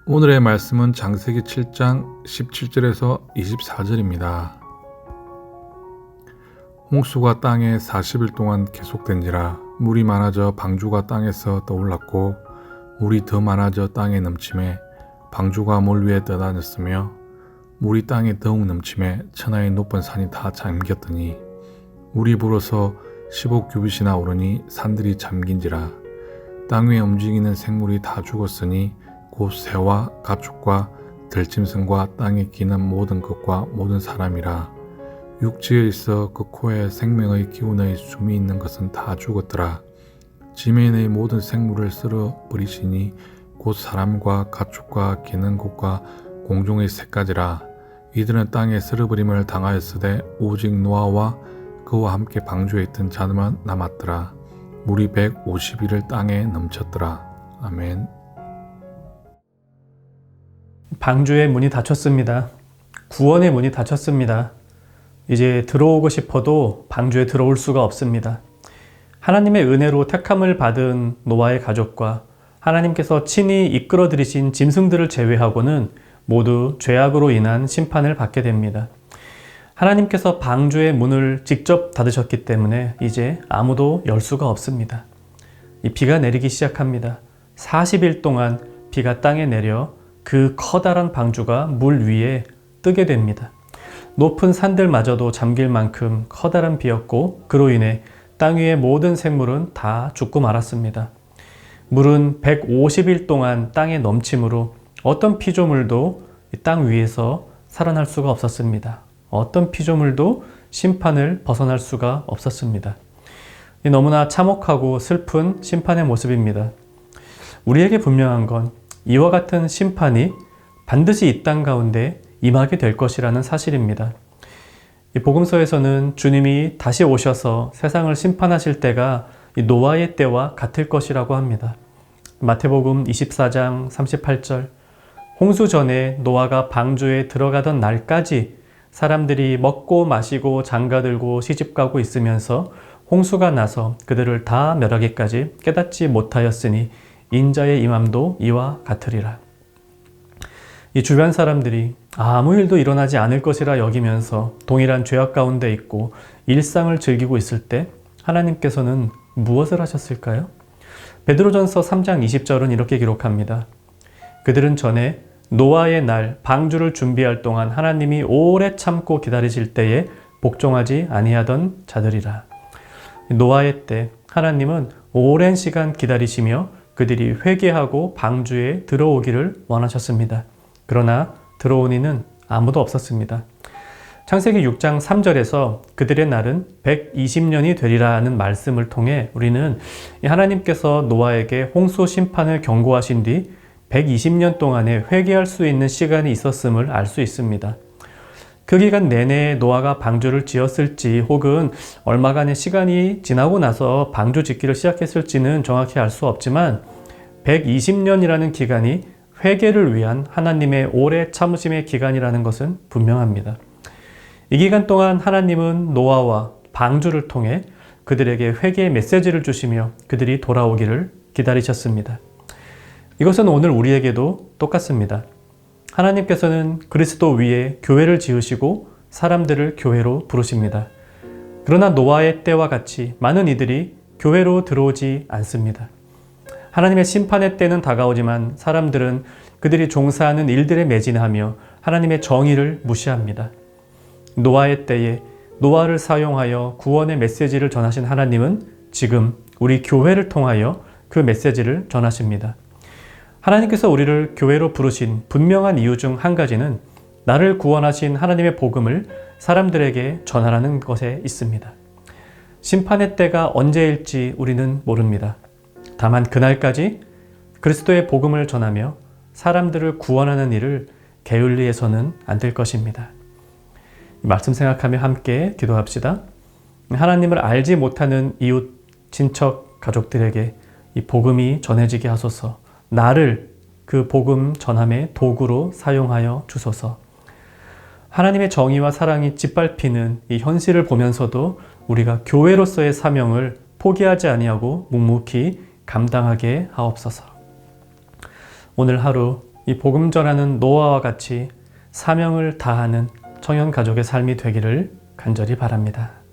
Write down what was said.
오늘의 말씀은 창세기 7장 17절에서 24절입니다. 홍수가 땅에 40일 동안 계속된지라 물이 많아져 방주가 땅에서 떠올랐고 물이 더 많아져 땅에 넘침에 방주가 물 위에 떠다녔으며 물이 땅에 더욱 넘침에 천하의 높은 산이 다 잠겼더니 물이 불어서 15규빗이나 오르니 산들이 잠긴지라 땅 위에 움직이는 생물이 다 죽었으니 곧 새와 가축과 들짐승과 땅에 기는 모든 것과 모든 사람이라 육지에 있어 그 코에 생명의 기운의 숨이 있는 것은 다 죽었더라. 지면의 모든 생물을 쓸어버리시니 곧 사람과 가축과 기는 것과 공중의 새까지라. 이들은 땅에 쓸어버림을 당하였으되 오직 노아와 그와 함께 방주에 있던 자들만 남았더라. 물이 150일을 땅에 넘쳤더라. 아멘. 방주의 문이 닫혔습니다. 구원의 문이 닫혔습니다. 이제 들어오고 싶어도 방주에 들어올 수가 없습니다. 하나님의 은혜로 택함을 받은 노아의 가족과 하나님께서 친히 이끌어 들이신 짐승들을 제외하고는 모두 죄악으로 인한 심판을 받게 됩니다. 하나님께서 방주의 문을 직접 닫으셨기 때문에 이제 아무도 열 수가 없습니다. 이 비가 내리기 시작합니다. 40일 동안 비가 땅에 내려 그 커다란 방주가 물 위에 뜨게 됩니다. 높은 산들마저도 잠길 만큼 커다란 비였고 그로 인해 땅 위의 모든 생물은 다 죽고 말았습니다. 물은 150일 동안 땅에 넘침으로 어떤 피조물도 땅 위에서 살아날 수가 없었습니다. 어떤 피조물도 심판을 벗어날 수가 없었습니다. 너무나 참혹하고 슬픈 심판의 모습입니다. 우리에게 분명한 건 이와 같은 심판이 반드시 이 땅 가운데 임하게 될 것이라는 사실입니다. 이 복음서에서는 주님이 다시 오셔서 세상을 심판하실 때가 이 노아의 때와 같을 것이라고 합니다. 마태복음 24장 38절 홍수 전에 노아가 방주에 들어가던 날까지 사람들이 먹고 마시고 장가들고 시집가고 있으면서 홍수가 나서 그들을 다 멸하기까지 깨닫지 못하였으니 인자의 임함도 이와 같으리라. 이 주변 사람들이 아무 일도 일어나지 않을 것이라 여기면서 동일한 죄악 가운데 있고 일상을 즐기고 있을 때 하나님께서는 무엇을 하셨을까요? 베드로전서 3장 20절은 이렇게 기록합니다. 그들은 전에 노아의 날 방주를 준비할 동안 하나님이 오래 참고 기다리실 때에 복종하지 아니하던 자들이라. 노아의 때 하나님은 오랜 시간 기다리시며 그들이 회개하고 방주에 들어오기를 원하셨습니다. 그러나 들어온 이는 아무도 없었습니다. 창세기 6장 3절에서 그들의 날은 120년이 되리라는 말씀을 통해 우리는 하나님께서 노아에게 홍수 심판을 경고하신 뒤 120년 동안에 회개할 수 있는 시간이 있었음을 알 수 있습니다. 그 기간 내내 노아가 방주를 지었을지 혹은 얼마간의 시간이 지나고 나서 방주 짓기를 시작했을지는 정확히 알 수 없지만 120년이라는 기간이 회개를 위한 하나님의 오래 참으심의 기간이라는 것은 분명합니다. 이 기간 동안 하나님은 노아와 방주를 통해 그들에게 회개의 메시지를 주시며 그들이 돌아오기를 기다리셨습니다. 이것은 오늘 우리에게도 똑같습니다. 하나님께서는 그리스도 위에 교회를 지으시고 사람들을 교회로 부르십니다. 그러나 노아의 때와 같이 많은 이들이 교회로 들어오지 않습니다. 하나님의 심판의 때는 다가오지만 사람들은 그들이 종사하는 일들에 매진하며 하나님의 정의를 무시합니다. 노아의 때에 노아를 사용하여 구원의 메시지를 전하신 하나님은 지금 우리 교회를 통하여 그 메시지를 전하십니다. 하나님께서 우리를 교회로 부르신 분명한 이유 중 한 가지는 나를 구원하신 하나님의 복음을 사람들에게 전하라는 것에 있습니다. 심판의 때가 언제일지 우리는 모릅니다. 다만 그날까지 그리스도의 복음을 전하며 사람들을 구원하는 일을 게을리해서는 안 될 것입니다. 말씀 생각하며 함께 기도합시다. 하나님을 알지 못하는 이웃, 친척, 가족들에게 이 복음이 전해지게 하소서. 나를 그 복음 전함의 도구로 사용하여 주소서. 하나님의 정의와 사랑이 짓밟히는 이 현실을 보면서도 우리가 교회로서의 사명을 포기하지 아니하고 묵묵히 감당하게 하옵소서. 오늘 하루 이 복음 전하는 노아와 같이 사명을 다하는 청년 가족의 삶이 되기를 간절히 바랍니다.